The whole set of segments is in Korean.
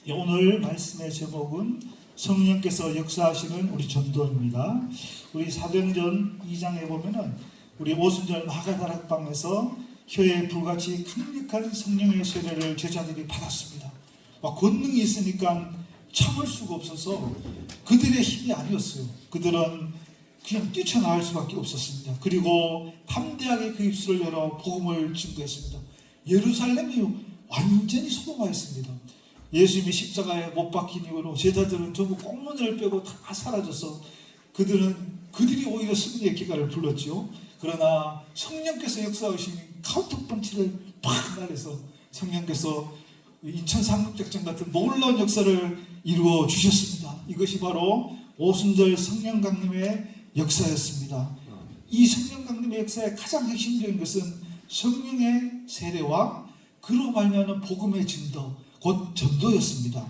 오늘 말씀의 제목은 성령께서 역사하시는 우리 전도입니다. 우리 사도행전 2장에 보면은 우리 오순절 마가다락방에서 혀에 불같이 강력한 성령의 세례를 제자들이 받았습니다. 권능이 있으니까 참을 수가 없어서 그들의 힘이 아니었어요. 그들은 그냥 뛰쳐나갈 수밖에 없었습니다. 그리고 담대하게 그 입술을 열어 복음을 증거했습니다. 예루살렘이 완전히 소동화했습니다. 예수님이 십자가에 못 박힌 이후로 제자들은 전부 꽁무니를 빼고 다 사라져서 그들이 오히려 승리의 기가를 불렀죠. 그러나 성령께서 역사하시니 카운터펀치를 팍 날려서 성령께서 인천 상륙작전 같은 놀라운 역사를 이루어 주셨습니다. 이것이 바로 오순절 성령 강림의 역사였습니다. 이 성령 강림의 역사의 가장 핵심적인 것은 성령의 세례와 그로 말미암은 복음의 증거, 곧 전도였습니다.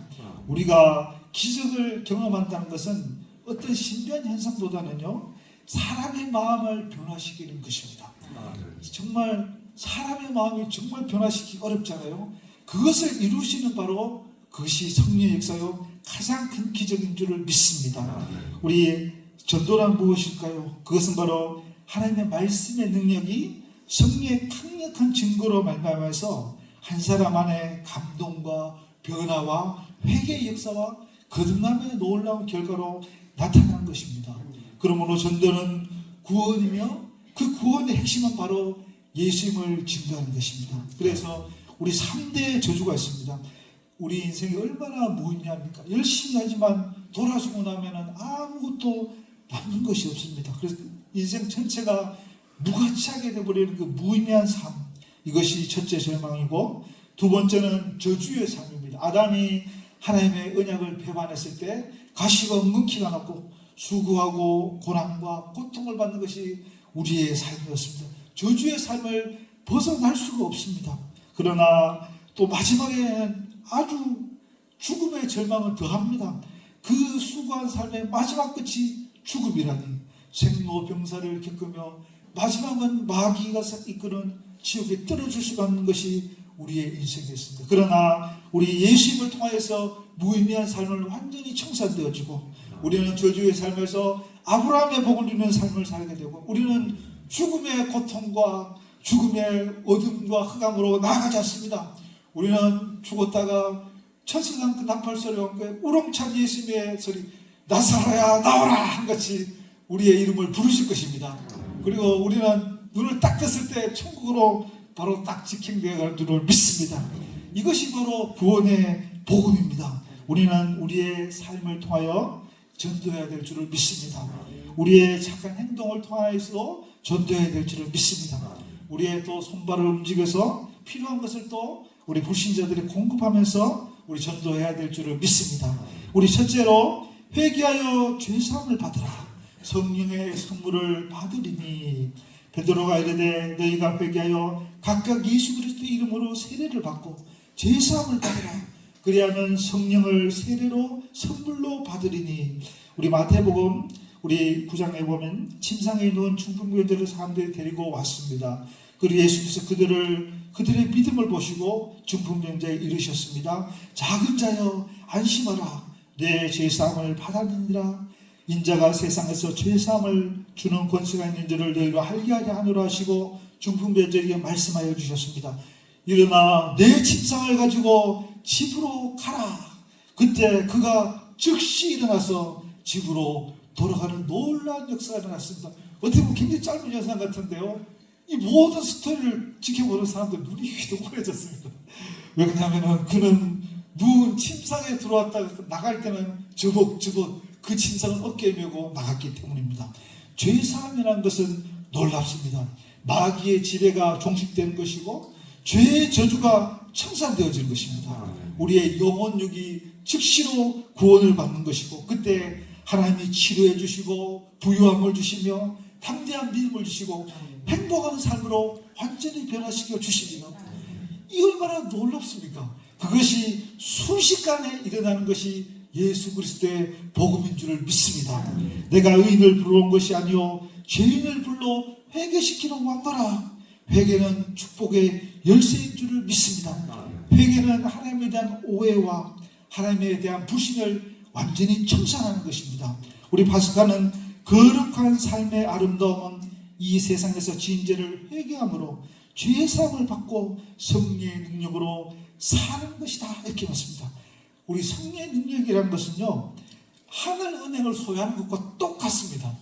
우리가 기적을 경험한다는 것은 어떤 신비한 현상보다는요, 사람의 마음을 변화시키는 것입니다. 정말 사람의 마음이 정말 변화시키기 어렵잖아요. 그것을 이루시는 바로 그것이 성령의 역사요 가장 큰 기적인 줄을 믿습니다. 우리 전도란 무엇일까요? 그것은 바로 하나님의 말씀의 능력이 성령의 강력한 증거로 말미암아서 한 사람 안에 감동과 변화와 회개의 역사와 거듭남의 놀라운 결과로 나타난 것입니다. 그러므로 전도는 구원이며 그 구원의 핵심은 바로 예수님을 증거하는 것입니다. 그래서 우리 3대의 저주가 있습니다. 우리 인생이 얼마나 무의미합니까? 열심히 하지만 돌아서고 나면 아무것도 남는 것이 없습니다. 그래서 인생 전체가 무가치하게 되어버리는 그 무의미한 삶, 이것이 첫째 절망이고, 두 번째는 저주의 삶입니다. 아담이 하나님의 언약을 배반했을 때 가시가 은근키가 났고 수고하고 고난과 고통을 받는 것이 우리의 삶이었습니다. 저주의 삶을 벗어날 수가 없습니다. 그러나 또 마지막에는 아주 죽음의 절망을 더합니다. 그 수고한 삶의 마지막 끝이 죽음이라니, 생로병사를 겪으며 마지막은 마귀가 이끄는 지옥에 떨어질 수가 있는 것이 우리의 인생이었습니다. 그러나 우리 예수님을 통하여서 무의미한 삶을 완전히 청산되어지고, 우리는 저주의 삶에서 아브라함의 복을 누리는 삶을 살게 되고, 우리는 죽음의 고통과 죽음의 어둠과 흑암으로 나아가지 않습니다. 우리는 죽었다가 천사장 그 나팔 소리와 함께 우렁찬 예수님의 소리, 나사로야 나오라 한 같이 우리의 이름을 부르실 것입니다. 그리고 우리는 눈을 딱 떴을 때 천국으로 바로 딱 직행되어 갈 줄을 믿습니다. 이것이 바로 구원의 복음입니다. 우리는 우리의 삶을 통하여 전도해야 될 줄을 믿습니다. 우리의 착한 행동을 통하여서 전도해야 될 줄을 믿습니다. 우리의 또 손발을 움직여서 필요한 것을 또 우리 불신자들이 공급하면서 우리 전도해야 될 줄을 믿습니다. 우리 첫째로 회개하여 죄사함을 받으라. 성령의 선물을 받으리니, 베드로가 이르되 너희가 회개하여 각각 예수 그리스도의 이름으로 세례를 받고 죄사함을 받으라. 그리하면 성령을 세례로 선물로 받으리니. 우리 마태복음 우리 9장에 보면 침상에 누운 중풍병자를 사람들이 데리고 왔습니다. 그리고 예수께서 그들의 믿음을 보시고 중풍병자에 이르셨습니다. 작은 자여 안심하라. 내 죄사함을 받았느니라. 인자가 세상에서 죄사함을 주는 권세가 있는 줄을 너희로 알게 하노라 하시고 중풍병자에게 말씀하여 주셨습니다. 일어나 내 침상을 가지고 집으로 가라. 그때 그가 즉시 일어나서 집으로 돌아가는 놀라운 역사가 일어났습니다. 어떻게 보면 굉장히 짧은 영상 같은데요, 이 모든 스토리를 지켜보는 사람들 눈이 휘둥그레졌습니다. 왜 그러냐면 그는 누운 침상에 들어왔다가 나갈 때는 저벅저벅 그 침상을 어깨에 메고 나갔기 때문입니다. 죄사함이라는 것은 놀랍습니다. 마귀의 지배가 종식되는 것이고 죄의 저주가 청산되어지는 것입니다. 우리의 영혼육이 즉시로 구원을 받는 것이고, 그때 하나님이 치료해 주시고 부유함을 주시며 담대한 믿음을 주시고 행복한 삶으로 완전히 변화시켜 주십니다. 이 얼마나 놀랍습니까? 그것이 순식간에 일어나는 것이 예수 그리스도의 복음인 줄을 믿습니다. 내가 의인을 불러온 것이 아니요 죄인을 불러 회개시키러 왔노라. 회개는 축복의 열쇠인 줄을 믿습니다. 회개는 하나님에 대한 오해와 하나님에 대한 불신을 완전히 청산하는 것입니다. 우리 파스카는 거룩한 삶의 아름다움은 이 세상에서 지은 죄를 회개함으로 죄사함을 받고 성령의 능력으로 사는 것이다, 이렇게 말습니다. 우리 성령의 능력이라는 것은요, 하늘 은행을 소유하는 것과 똑같습니다.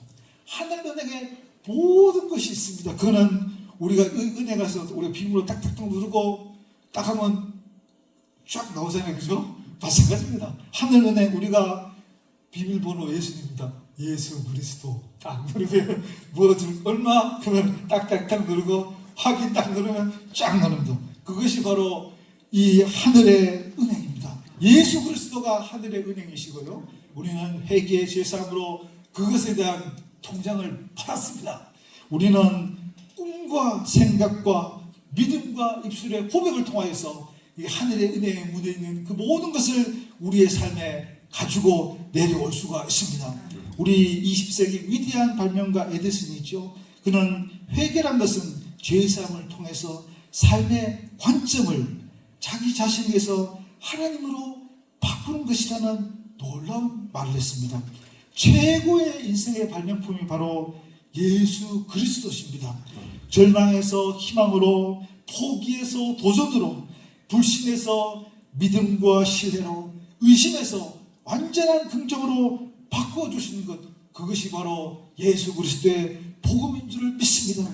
하늘 은행에 모든 것이 있습니다. 그거는 우리가 은행 가서 우리가 비밀로 딱딱딱 누르고 딱 하면 쫙 나오잖아요, 그죠? 마찬가지입니다. 하늘 은행, 우리가 비밀번호 예수님입니다. 예수 그리스도 딱 누르면 뭐좀 얼마? 그러면 딱딱딱 누르고 확인 딱 누르면 쫙 나옵니다. 그것이 바로 이 하늘의 은행입니다. 예수 그리스도가 하늘의 은행이시고요, 우리는 회개의 제사함으로 그것에 대한 통장을 받았습니다. 우리는 꿈과 생각과 믿음과 입술의 고백을 통하여서 이 하늘의 은혜에 묻어있는 그 모든 것을 우리의 삶에 가지고 내려올 수가 있습니다. 우리 20세기 위대한 발명가 에디슨이죠. 그는 회개란 것은 죄사함을 통해서 삶의 관점을 자기 자신에게서 하나님으로 바꾸는 것이라는 놀라운 말을 했습니다. 최고의 인생의 발명품이 바로 예수 그리스도십니다. 절망에서 희망으로, 포기에서 도전으로, 불신에서 믿음과 신뢰로, 의심에서 완전한 긍정으로 바꿔주시는 것, 그것이 바로 예수 그리스도의 복음인 줄 믿습니다.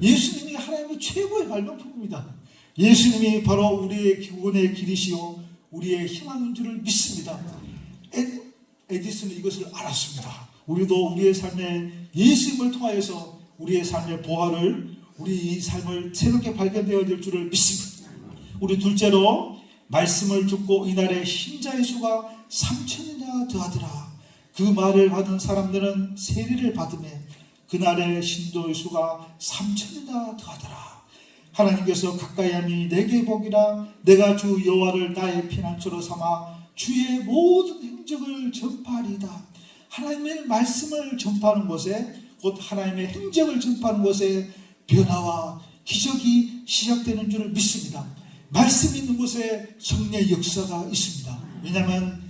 예수님이 하나님의 최고의 발명품입니다. 예수님이 바로 우리의 구원의 길이시요 우리의 희망인 줄 믿습니다. 에디슨은 이것을 알았습니다. 우리도 우리의 삶에 예수님을 통하여서 우리의 삶의 보화를, 우리 삶을 새롭게 발견되어야 될 줄을 믿습니다. 우리 둘째로, 말씀을 듣고 이날에 신자의 수가 3,000이나 더하더라. 그 말을 받은 사람들은 세례를 받으며 그날의 신도의 수가 3,000이나 더하더라. 하나님께서 가까이 함이 내게 복이라. 내가 주 여호와를 나의 피난처로 삼아 주의 모든 행적을 전파하리이다. 하나님의 말씀을 전파하는 곳에, 곧 하나님의 행적을 전파하는 곳에 변화와 기적이 시작되는 줄을 믿습니다. 말씀 있는 곳에 성령의 역사가 있습니다. 왜냐하면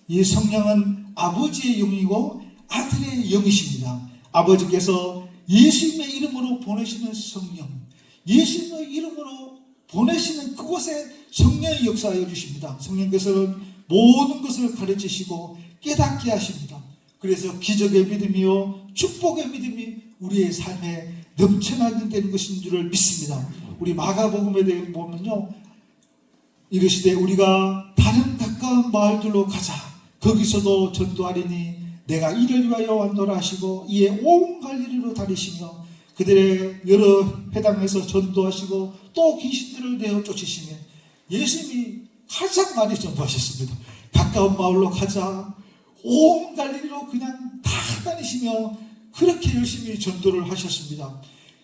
이 성령은 아버지의 영이고 아들의 영이십니다. 아버지께서 예수님의 이름으로 보내시는 성령, 예수님의 이름으로 보내시는 그곳에 성령의 역사하여 주십니다. 성령께서는 모든 것을 가르치시고 깨닫게 하십니다. 그래서 기적의 믿음이요 축복의 믿음이 우리의 삶에 넘쳐나게 되는 것인 줄을 믿습니다. 우리 마가복음에 대해 보면요, 이르시되 우리가 다른 가까운 마을들로 가자. 거기서도 전도하리니 내가 이를 위하여 왔노라 하시고 이에 온 갈릴리로 다니시며 그들의 여러 회당에서 전도하시고 또 귀신들을 내어 쫓으시며, 예수님이 가장 많이 전도하셨습니다. 가까운 마을로 가자, 온 갈릴리로 그냥 다 다니시며 그렇게 열심히 전도를 하셨습니다.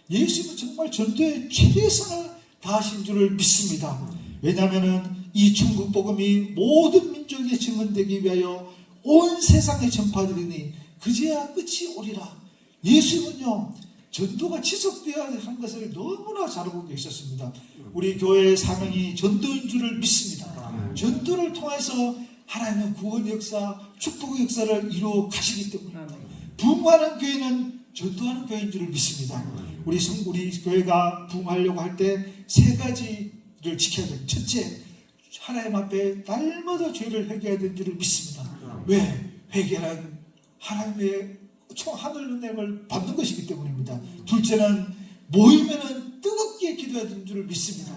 예수님은 정말 전도에 최선을 다하신 줄을 믿습니다. 왜냐하면 이 천국 복음이 모든 민족에 증언되기 위하여 온 세상에 전파되리니 그제야 끝이 오리라. 예수님은요, 전도가 지속되어야 하는 것을 너무나 잘 알고 계셨습니다. 우리 교회의 사명이 전도인 줄을 믿습니다. 전도를 통해서 하나님은 구원 역사, 축복의 역사를 이루어 가시기 때문입니다. 부흥하는 교회는 전도하는 교회인 줄을 믿습니다. 우리 교회가 부흥하려고 할 때 세 가지를 지켜야 돼요. 첫째, 하나님 앞에 날마다 죄를 회개해야 되는 줄을 믿습니다. 왜? 회개란 하나님의 하늘 은혜를 받는 것이기 때문입니다. 둘째는 모이면은 뜨겁게 기도해야 되는 줄을 믿습니다.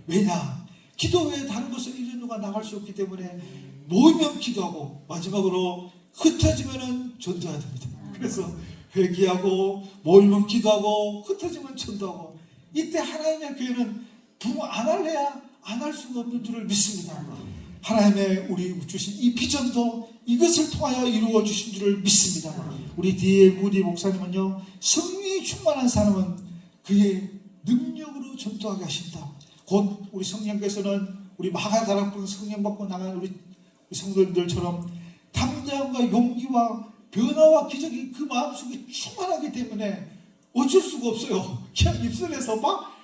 왜냐? 기도 외에 다른 것을 이루어가 나갈 수 없기 때문에 모이면 기도하고, 마지막으로 흩어지면은 전도해야 됩니다. 그래서 회개하고 모이면 기도하고 흩어지면 전도하고, 이때 하나님의 교회는 부흥 안 할래야 안 할 수가 없는 줄을 믿습니다. 하나님의 우리 주신 이 비전도 이것을 통하여 이루어 주신 줄을 믿습니다. 우리 D.L. 무디 목사님은요, 성령이 충만한 사람은 그의 능력으로 전도하게 하신다. 곧 우리 성령께서는 우리 마가다락방 성령 받고 나간 우리 성도님들처럼 담대함과 용기와 변화와 기적이 그 마음속에 충만하기 때문에 어쩔 수가 없어요. 그냥 입술에서 막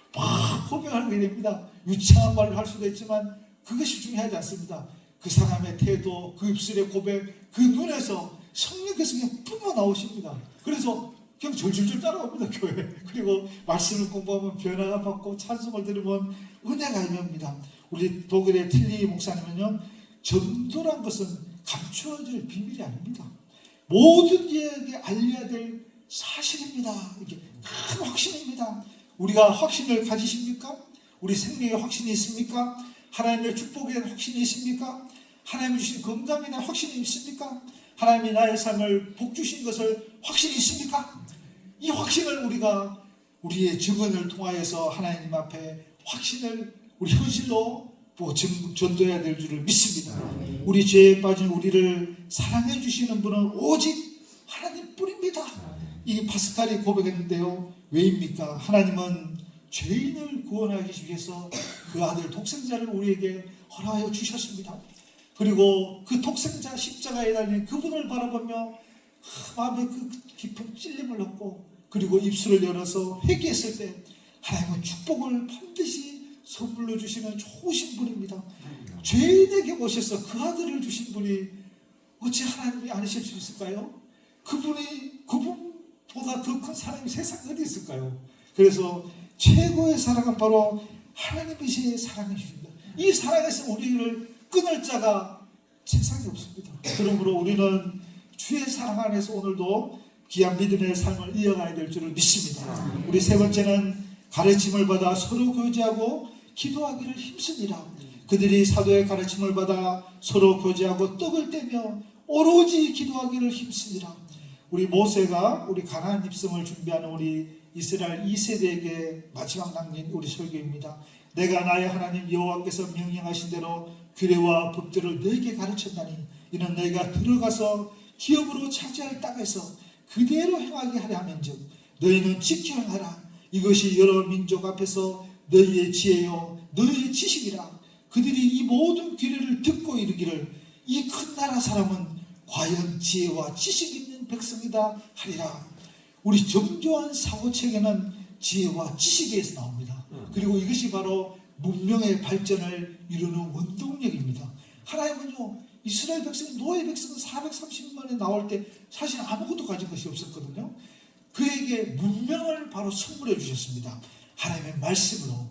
고백하는 게 됩니다. 유창한 말을 할 수도 있지만 그것이 중요하지 않습니다. 그 사람의 태도, 그 입술의 고백, 그 눈에서 성령께서 그냥 뿜어 나오십니다. 그래서 그냥 줄줄줄 따라옵니다, 교회. 그리고 말씀을 공부하면 변화가 받고 찬송을 들으면 은혜가 임합니다. 우리 독일의 틸리 목사님은요, 전도란 것은 감추어질 비밀이 아닙니다. 모든 이에게 알려야 될 사실입니다. 이게 큰 확신입니다. 우리가 확신을 가지십니까? 우리 생명의 확신이 있습니까? 하나님의 축복에 대한 확신이 있습니까? 하나님이 주신 건강에 대한 확신이 있습니까? 하나님이 나의 삶을 복 주신 것을 확신이 있습니까? 이 확신을 우리가 우리의 증언을 통하여서 하나님 앞에 확신을 우리 현실로 전도해야 될 줄을 믿습니다. 우리 죄에 빠진 우리를 사랑해 주시는 분은 오직 하나님뿐입니다. 이 파스칼이 고백했는데요. 왜입니까? 하나님은 죄인을 구원하기 위해서 그 아들 독생자를 우리에게 허락하여 주셨습니다. 그리고 그 독생자 십자가에 달린 그분을 바라보며 마음에 그 깊은 찔림을 얻고 그리고 입술을 열어서 회개했을 때 하나님은 축복을 반드시 선물로 주시는 좋으신 분입니다. 죄인에게 오셔서 그 아들을 주신 분이 어찌 하나님이 아니실 수 있을까요? 그분보다 더 큰 사랑이 세상에 어디 있을까요? 그래서 최고의 사랑은 바로 하나님이시의 사랑이십니다. 이 사랑에서 우리를 끊을 자가 세상에 없습니다. 그러므로 우리는 주의 사랑 안에서 오늘도 귀한 믿음의 삶을 이어가야 될 줄을 믿습니다. 우리 세 번째는 가르침을 받아 서로 교제하고 기도하기를 힘쓰니라. 그들이 사도의 가르침을 받아 서로 교제하고 떡을 떼며 오로지 기도하기를 힘쓰니라. 우리 모세가 우리 가나안 입성을 준비하는 우리 이스라엘 2세대에게 마지막 남긴 우리 설교입니다. 내가 나의 하나님 여호와께서 명령하신 대로 규례와 법들을 너에게 가르쳤나니 이는 너희가 들어가서 기업으로 차지할 땅에서 그대로 행하게 하려 하면즉 너희는 지켜 행하라. 이것이 여러 민족 앞에서 너희의 지혜요 너희의 지식이라. 그들이 이 모든 규례를 듣고 이르기를 이 큰 나라 사람은 과연 지혜와 지식 있는 백성이다 하리라. 우리 정교한 사고체계는 지혜와 지식에서 나옵니다. 그리고 이것이 바로 문명의 발전을 이루는 원동력입니다. 하나님은요, 이스라엘 백성, 노예 백성은 430만에 나올 때 사실 아무것도 가진 것이 없었거든요. 그에게 문명을 바로 선물해 주셨습니다. 하나님의 말씀으로.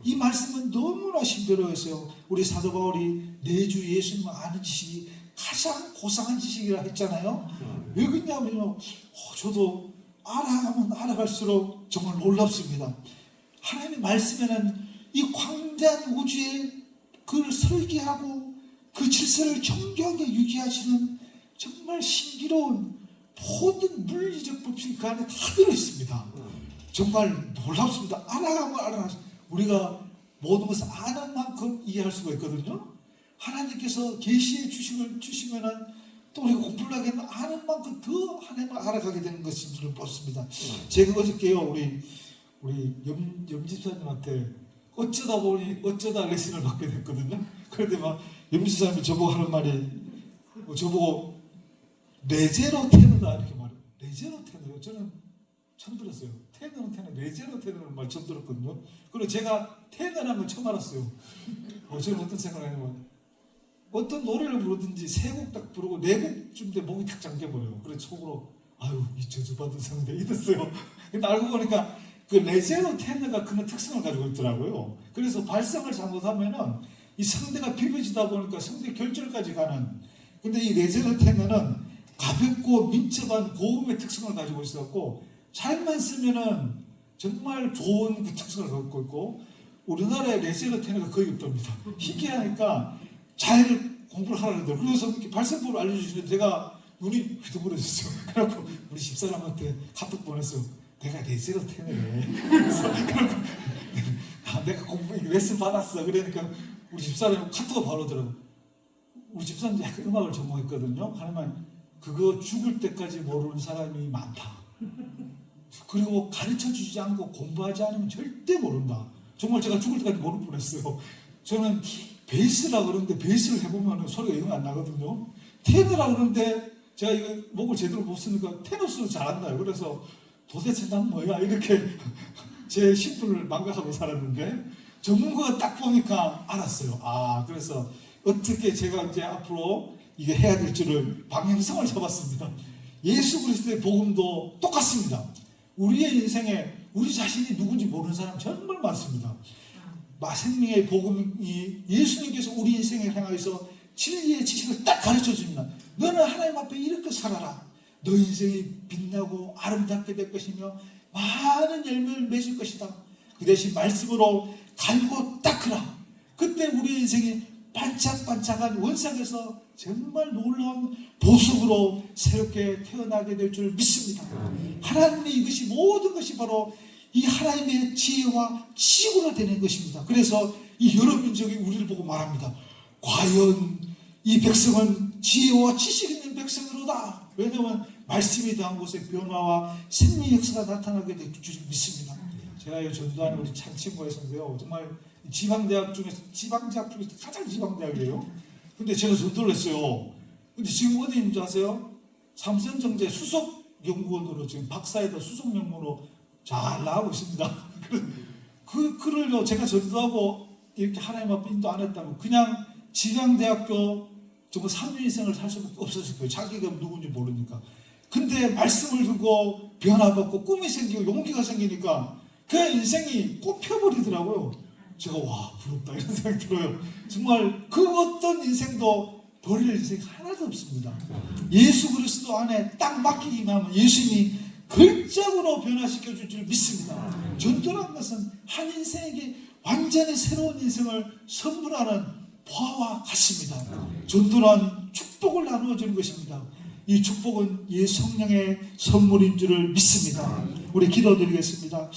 이 말씀은 너무나 신비로워서요. 우리 사도 바울이 내 주 예수님을 아는 지식이 가장 고상한 지식이라 했잖아요. 왜 그러냐면요, 저도 알아가면 알아갈수록 정말 놀랍습니다. 하나님의 말씀에는 이 광대한 우주에 그를 설계하고 그 질서를 정교하게 유지하시는 정말 신비로운 모든 물리적 법칙이 그 안에 다 들어있습니다. 정말 놀랍습니다. 알아가면 알아가면 우리가 모든 것을 아는 만큼 이해할 수가 있거든요. 하나님께서 계시의 주식을 주시면은 또 우리가 공부를 하게 되면 아는 만큼 더 하나님을 알아가게 되는 것인 줄을 믿습니다. 제가 어저께요 우리 염집사님한테 어쩌다 레슨을 받게 됐거든요. 그런데 막 염집사님이 저보고 하는 말이 저보고 레제로 테너다 이렇게 말해요. 레제로 테너요? 저는 처음 들었어요. 테너는 테너, 레제로 테너라는 말 처음 들었거든요. 그리고 제가 테너라는 걸 처음 알았어요. 저는 어떤 생각을 하냐면 어떤 노래를 부르든지 세 곡 딱 부르고 네 곡쯤 돼 목이 탁 잠겨버려요. 그래서 속으로 아유 이 저주받은 상대 이랬어요. 근데 알고 보니까 그 레제로 테너가 그런 특성을 가지고 있더라고요. 그래서 발성을 잘못하면은 이 성대가 비벼지다 보니까 성대 결절까지 가는. 근데 이 레제로 테너는 가볍고 민첩한 고음의 특성을 가지고 있었고 잘만 쓰면은 정말 좋은 그 특성을 갖고 있고 우리나라에 레제로 테너가 거의 없답니다. 희귀하니까 잘 공부를 하라 그러더라고요. 그래서 이렇게 발성법을 알려주시는데 제가 눈이 휘둥그레졌어요. 그래갖고 우리 집사람한테 카톡 보냈어요. 내가 레제로 테너래. 그래서 내가 공부 레슨 받았어. 그러니까 우리 집사람이 카톡가 바로 오더라고요. 우리 집사람이 약간 음악을 전공했거든요. 하지만 그거 죽을 때까지 모르는 사람이 많다. 그리고 가르쳐주지 않고 공부하지 않으면 절대 모른다. 정말 제가 죽을 때까지 모를 뻔했어요. 저는 베이스라 그러는데 베이스를 해보면 소리가 영 안 나거든요. 테너라 그러는데 제가 이거 목을 제대로 못 쓰니까 테너스로 잘한다요. 그래서 도대체 난 뭐야 이렇게 제 신분을 망각하고 살았는데 전문가가 딱 보니까 알았어요. 그래서 어떻게 제가 이제 앞으로 이게 해야 될 줄을 방향성을 잡았습니다. 예수 그리스도의 복음도 똑같습니다. 우리의 인생에 우리 자신이 누군지 모르는 사람 정말 많습니다. 생명의 복음이 예수님께서 우리 인생에 향해서 진리의 지식을 딱 가르쳐 줍니다. 너는 하나님 앞에 이렇게 살아라. 너 인생이 빛나고 아름답게 될 것이며 많은 열매를 맺을 것이다. 그 대신 말씀으로 갈고 닦으라. 그때 우리 인생이 반짝반짝한 원상에서 정말 놀라운 보석으로 새롭게 태어나게 될 줄 믿습니다. 하나님의 이것이 모든 것이 바로 이 하나님의 지혜와 지구가 되는 것입니다. 그래서 이 여러 민족이 우리를 보고 말합니다. 과연 이 백성은 지혜와 지식 있는 백성으로다. 왜냐하면 말씀이 더한 곳에 변화와 생명 역사가 나타나게 될 줄 믿습니다. 제가 전도하는 우리 찬친구가 있었는데요. 정말 지방대학 중에서 가장 지방대학이에요. 근데 제가 전도를 했어요. 근데 지금 어디 있는지 아세요? 삼성정제 수석연구원으로 지금 박사에다 수석연구원으로 잘 나가고 있습니다. 그 글을요, 제가 전도하고 이렇게 하나님 앞에 인도 안 했다면 그냥 지방대학교 정말 3년 인생을 살 수밖에 없었을 거예요. 자기가 누군지 모르니까. 근데 말씀을 듣고 변화받고 꿈이 생기고 용기가 생기니까 그 인생이 꽃 펴버리더라고요. 제가 와 부럽다 이런 생각이 들어요. 정말 그 어떤 인생도 버릴 인생 하나도 없습니다. 예수 그리스도 안에 딱 맡기기만 하면 예수님이 걸작으로 변화시켜 줄 줄 믿습니다. 전도라는 것은 한 인생에게 완전히 새로운 인생을 선물하는 보화와 같습니다. 전도란 축복을 나누어 주는 것입니다. 이 축복은 예 성령의 선물인 줄을 믿습니다. 우리 기도드리겠습니다.